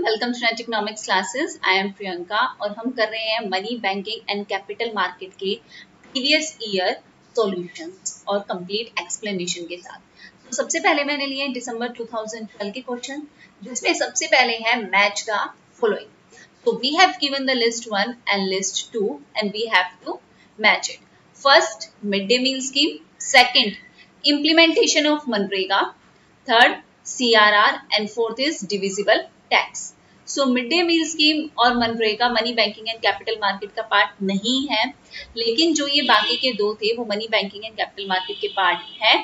Welcome to NET economics classes. I am Priyanka और हम कर रहे हैं money banking and capital market के प्रीवियस ईयर सॉल्यूशंस और कंप्लीट एक्सप्लेनेशन के साथ। तो सबसे पहले मैंने लिए दिसंबर 2012 के क्वेश्चन, जिसमें सबसे पहले है match the following. So we have given the list 1 and list 2 and we have to match it. First, midday meal scheme. Second, implementation of Manrega. Third, CRR and fourth is divisible tax. So midday meal scheme और MNREGA money banking and capital market का part नहीं है, लेकिन जो ये बाकी के दो थे वो money banking and capital market के पार्ट है,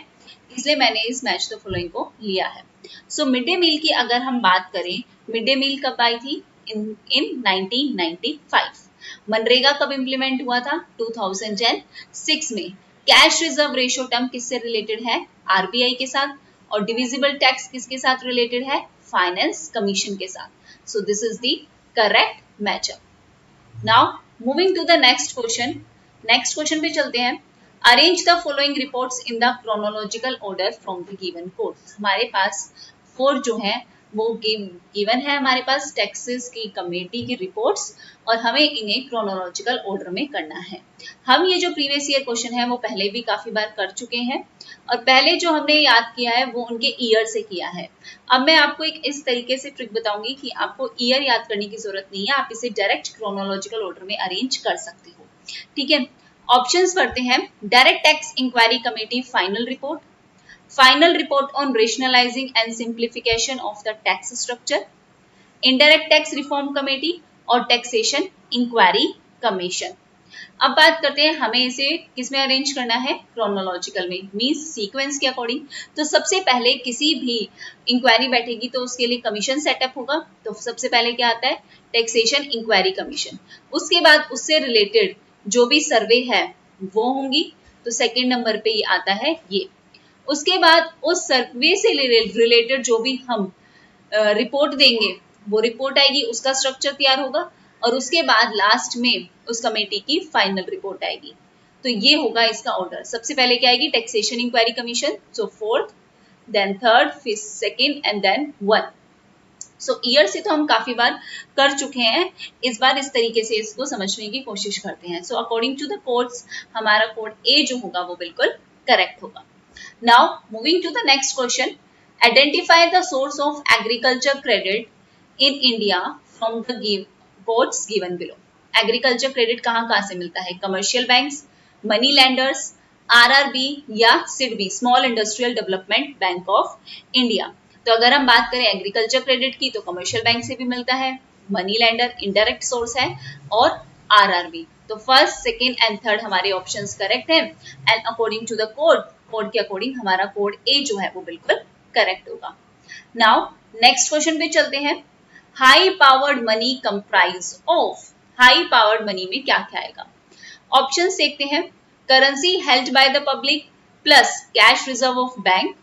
इसलिए मैंने इस मैच द फॉलोइंग को लिया है। सो मिड डे मील की अगर हम बात करें, मिड डे मील कब आई थी? इन 1995। मनरेगा कब इम्प्लीमेंट हुआ था? 2006 में। कैश रिजर्व रेशो टर्म किससे रिलेटेड है? आरबीआई के साथ। और डिविजिबल टैक्स किसके साथ रिलेटेड है? फाइनेंस कमीशन के साथ। So this is the correct matchup. Now moving to the next question. Next question पे चलते हैं। Arrange the following reports in the chronological order from the given code. हमारे पास 4 जो है वो गिवन है हमारे पास टैक्सेस की कमेटी की रिपोर्ट्स, और हमें इन्हें क्रोनोलॉजिकल ऑर्डर में करना है। हम ये जो प्रीवियस ईयर क्वेश्चन है वो पहले भी काफी बार कर चुके हैं, और पहले जो हमने याद किया है वो उनके ईयर से किया है। अब मैं आपको एक इस तरीके से ट्रिक बताऊंगी कि आपको ईयर याद करने की जरूरत नहीं है, आप इसे डायरेक्ट क्रोनोलॉजिकल ऑर्डर में अरेंज कर सकते हो। ठीक है, ऑप्शंस पढ़ते हैं। Direct tax enquiry committee final report, final report on rationalizing and simplification of the tax structure, indirect tax reform committee और taxation inquiry commission। अब बात करते हैं हमें इसे किसमें अरेंज करना है? क्रोनोलॉजिकल में, मींस सीक्वेंस के अकॉर्डिंग। तो सबसे पहले किसी भी इंक्वायरी बैठेगी तो उसके लिए कमीशन सेटअप होगा। तो सबसे पहले क्या आता है? Taxation enquiry commission. उसके बाद उससे रिलेटेड जो भी सर्वे है वो होंगी, तो सेकेंड नंबर पे ये आता है ये। उसके बाद उस सर्वे से रिलेटेड जो भी हम रिपोर्ट देंगे वो रिपोर्ट आएगी, उसका स्ट्रक्चर तैयार होगा, और उसके बाद लास्ट में उस कमेटी की फाइनल रिपोर्ट आएगी। तो ये होगा इसका ऑर्डर। सबसे पहले क्या आएगी? Taxation enquiry commission, so fourth, then third, फिर second and then 1। So year से तो हम काफी बार कर चुके हैं, इस बार इस तरीके से इसको समझने की कोशिश करते हैं। So according to the codes हमारा कोड ए जो होगा वो बिल्कुल करेक्ट होगा। Now moving to the next question, identify the source of agriculture credit in India from the quotes given below. Agriculture credit कहाँ से मिलता है? Commercial banks, money lenders, RRB या SIDBI, small industrial development bank of India. तो अगर हम बात करें एग्रीकल्चर क्रेडिट की तो कमर्शियल बैंक से भी मिलता है, मनी लैंडर इनडायरेक्ट सोर्स है, और आरआरबी। तो फर्स्ट, सेकेंड एंड थर्ड हमारे ऑप्शंस करेक्ट हैं, and according to the code के अकॉर्डिंग हमारा कोड ए जो है वो बिल्कुल करेक्ट होगा। नाउ नेक्स्ट क्वेश्चन पे चलते हैं। High powered money comprise of, high powered money में क्या क्या आएगा? ऑप्शंस देखते हैं। Currency held by the public plus cash reserve of bank.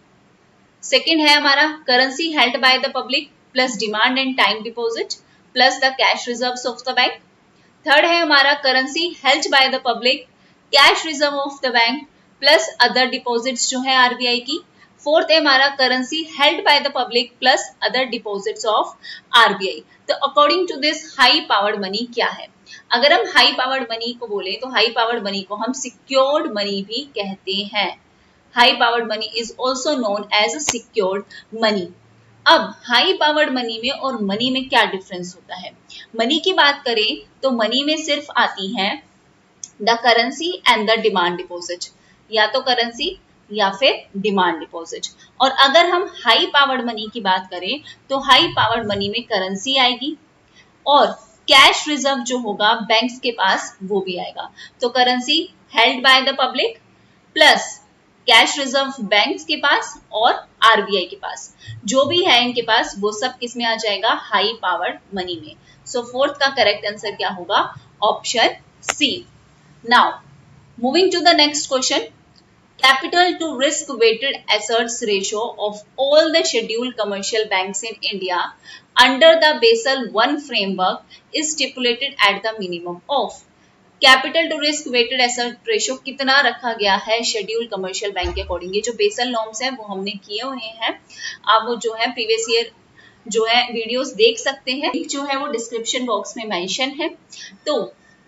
Second है हमारा currency held by the public plus demand and time deposit plus the cash reserves of the bank. Third है हमारा currency held by the public, cash reserve of the bank plus other deposits जो है RBI की। Fourth है हमारा currency held by the public plus other deposits of RBI. तो according to this high powered money क्या है? अगर हम हाई पावर्ड मनी को बोले तो हाई पावर्ड मनी को हम सिक्योर्ड मनी भी कहते हैं। High powered money is also known as secured money. अब हाई पावर्ड मनी में और मनी में क्या डिफरेंस होता है? मनी की बात करें तो मनी में सिर्फ आती है the currency and the demand deposit, या तो करेंसी या फिर डिमांड डिपॉजिट। और अगर हम हाई पावर्ड मनी की बात करें तो हाई पावर्ड मनी में करेंसी आएगी और कैश रिजर्व जो होगा बैंक्स के पास वो भी आएगा। तो currency held by the public plus cash reserve banks के पास और आरबीआई के पास, जो भी है इनके पास वो सब किस में आ जाएगा? हाई पावर्ड मनी में। सो फोर्थ का करेक्ट आंसर क्या होगा? Option C. Now moving to the next question. Capital to risk weighted assets ratio of all the scheduled commercial banks in India under the Basel I framework is stipulated at the minimum of। Capital to risk weighted asset ratio कितना रखा गया है scheduled commercial bank के according? ये जो Basel norms हैं वो हमने किए हुए हैं, आप वो जो है प्रीवियस ईयर जो है वीडियोस देख सकते हैं, जो है वो डिस्क्रिप्शन बॉक्स में मेंशन है। तो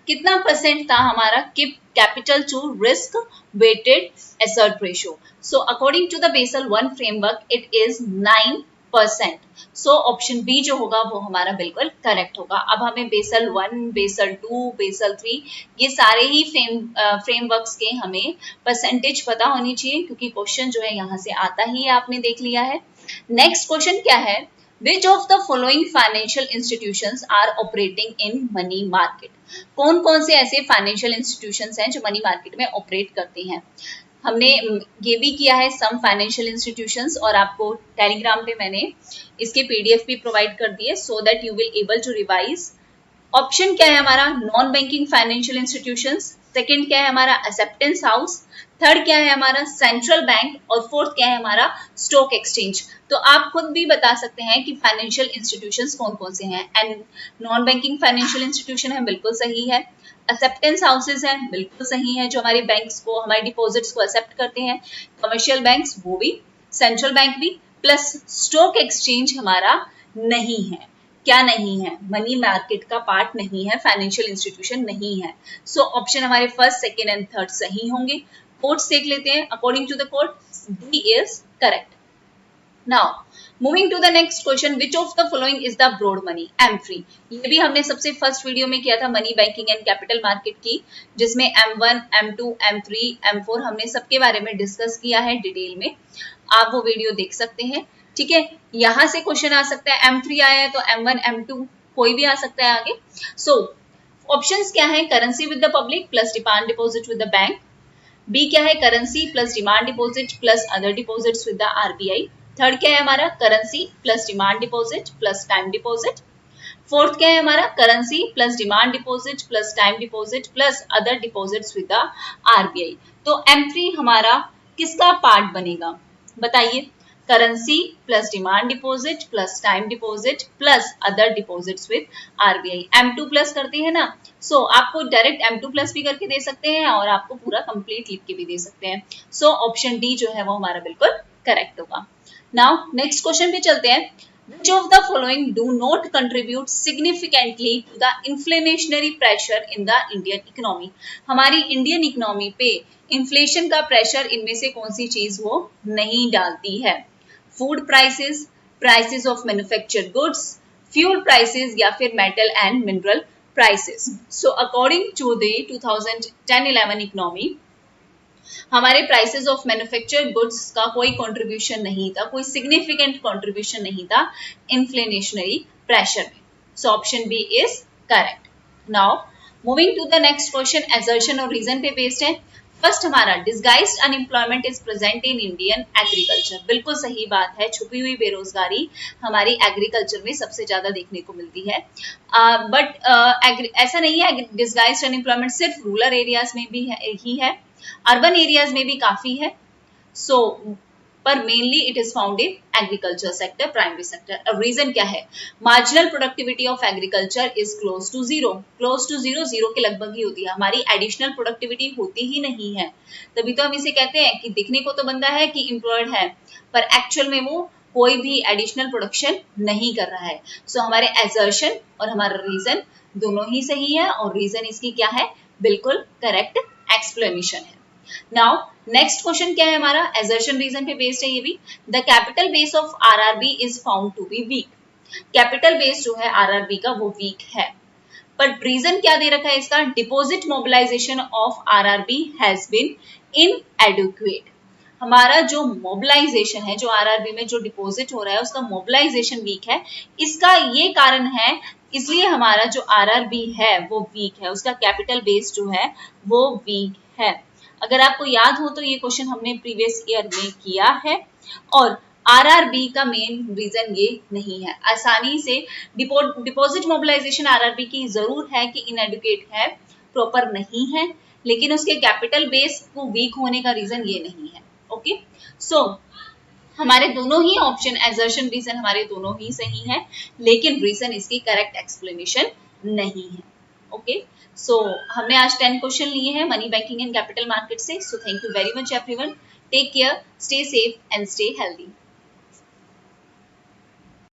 कितना परसेंट था हमारा capital to risk weighted asset ratio? So according to the Basel 1 framework it is 9%। So option B जो होगा वो हमारा बिल्कुल करेक्ट होगा। अब हमें बेसल 1, बेसल 2, बेसल 3 ये सारे ही फ्रेमवर्क्स के हमें परसेंटेज पता होनी चाहिए, क्योंकि क्वेश्चन जो है यहाँ से आता ही है, आपने देख लिया है। नेक्स्ट क्वेश्चन क्या है? Which of the following financial institutions are operating in money market? कौन कौन से ऐसे फाइनेंशियल इंस्टीट्यूशंस हैं जो मनी मार्केट में ऑपरेट करते हैं? हमने ये भी किया है सम फाइनेंशियल इंस्टीट्यूशंस, और आपको टेलीग्राम पे मैंने इसके पीडीएफ भी प्रोवाइड कर दिए, so that you will able to revise. Option क्या है हमारा? Non banking financial institutions, second क्या है हमारा? एक्सेप्टेंस हाउस, थर्ड क्या है हमारा? सेंट्रल बैंक, और फोर्थ क्या है हमारा? Stock exchange. तो आप खुद भी बता सकते हैं कि फाइनेंशियल इंस्टीट्यूशंस कौन कौन से हैं। And non banking financial institution है, बिल्कुल सही है। एक्सेप्टेंस हाउसेज हैं, बिल्कुल सही है, जो हमारे बैंक्स को, हमारे डिपॉजिट्स को एक्सेप्ट करते हैं। कमर्शियल बैंक्स वो भी, सेंट्रल बैंक भी, प्लस स्टॉक एक्सचेंज हमारा नहीं है। क्या नहीं है? मनी मार्केट का पार्ट नहीं है, फाइनेंशियल इंस्टीट्यूशन नहीं है। सो ऑप्शन हमारे फर्स्ट, सेकेंड एंड थर्ड सही होंगे। कोड्स देख लेते हैं। According to the code D is correct. Now moving to the next question, which of the following is the broad money? M3। ये भी हमने सबसे फर्स्ट वीडियो में किया था money banking and capital market की, जिसमें M1, M2, M3, M4 हमने सबके बारे में डिस्कस किया है डिटेल में। आप वो वीडियो देख सकते हैं। ठीक है, यहां से क्वेश्चन आ सकता है। M3 आया है तो M1, M2 कोई भी आ सकता है आगे। सो ऑप्शंस क्या है? Currency with the public plus demand deposit with the bank. B क्या है? Currency plus demand deposit plus other deposits with the RBI. Third क्या है हमारा? Currency plus demand deposit plus time deposit. Fourth क्या है हमारा? Currency plus demand deposit plus time deposit plus other deposits with the RBI. तो M3 हमारा किसका part बनेगा? बताइए। Currency plus demand deposit plus time deposit plus other deposits with RBI. M2 plus करते हैं ना, सो आपको डायरेक्ट M2 प्लस भी करके दे सकते हैं, और आपको पूरा कंप्लीट लिख के भी दे सकते हैं। सो ऑप्शन डी जो है वो हमारा बिल्कुल करेक्ट होगा। नाउ नेक्स्ट क्वेश्चन पे चलते हैं। Which of the following do not contribute significantly to the inflationary pressure in the Indian economy? हमारी इंडियन इकोनॉमी पे इन्फ्लेशन का प्रेशर इनमें से कौन सी चीज वो नहीं डालती है? Food prices, prices of manufactured goods, fuel prices, या फिर metal and mineral prices. So according to the 2010-11 economy, हमारे प्राइसेस ऑफ मैन्युफैक्चर्ड गुड्स का कोई कंट्रीब्यूशन नहीं था, कोई सिग्निफिकेंट कंट्रीब्यूशन नहीं था इन्फ्लेशनरी प्रेशर में। So option B is correct. Now moving to the next question, assertion और रीजन पे बेस्ड है। फर्स्ट हमारा, disguised unemployment is present in Indian agriculture. बिल्कुल सही बात है, छुपी हुई बेरोजगारी हमारी एग्रीकल्चर में सबसे ज्यादा देखने को मिलती है। बट ऐसा नहीं है डिस्गाइज्ड अनएम्प्लॉयमेंट सिर्फ रूरल एरियाज में भी ही है, अर्बन एरियाज में भी काफी है। सो पर mainly it is found in agriculture sector, primary sector. अब रीजन क्या है? Marginal productivity of agriculture is close to zero. Close to zero, zero के लगभग ही होती है, हमारी एडिशनल प्रोडक्टिविटी होती ही नहीं है। तभी तो हम इसे कहते हैं कि दिखने को तो बनता है कि एम्प्लॉयड है, पर एक्चुअल में वो कोई भी एडिशनल प्रोडक्शन नहीं कर रहा है। सो हमारे असर्शन और हमारा रीजन दोनों ही सही है, और रीजन इसकी क्या है? बिल्कुल करेक्ट एक्सप्लेनेशन है। नाउ नेक्स्ट क्वेश्चन क्या है हमारा? असर्शन रीजन पे बेस्ड है ये भी। The capital base of RRB is found to be weak. Capital base जो है आरआरबी का वो वीक है, पर रीजन क्या दे रखा है इसका? Deposit mobilisation of RRB has been inadequate. हमारा जो मोबिलाइजेशन है, जो आरआरबी में जो डिपॉजिट हो रहा है उसका मोबिलाइजेशन वीक है। इसका ये कारण है, इसलिए हमारा जो आरआरबी है वो वीक है, उसका कैपिटल बेस जो है वो वीक है। अगर आपको याद हो तो ये क्वेश्चन हमने प्रीवियस ईयर में किया है, और आरआरबी का मेन रीजन ये नहीं है। आसानी से डिपॉजिट मोबिलाइजेशन आरआरबी की जरूर है कि इनएडुकेट है, प्रॉपर नहीं है, लेकिन उसके कैपिटल बेस को वीक होने का रीजन ये नहीं है। ओके, सो हमारे दोनों ही ऑप्शन, असर्शन रीजन हमारे दोनों ही सही है, लेकिन रीजन इसकी करेक्ट एक्सप्लेनेशन नहीं है। ओके, सो हमने आज 10 क्वेश्चन लिए हैं money banking and capital market से। So thank you very much everyone, take care, stay safe and stay healthy.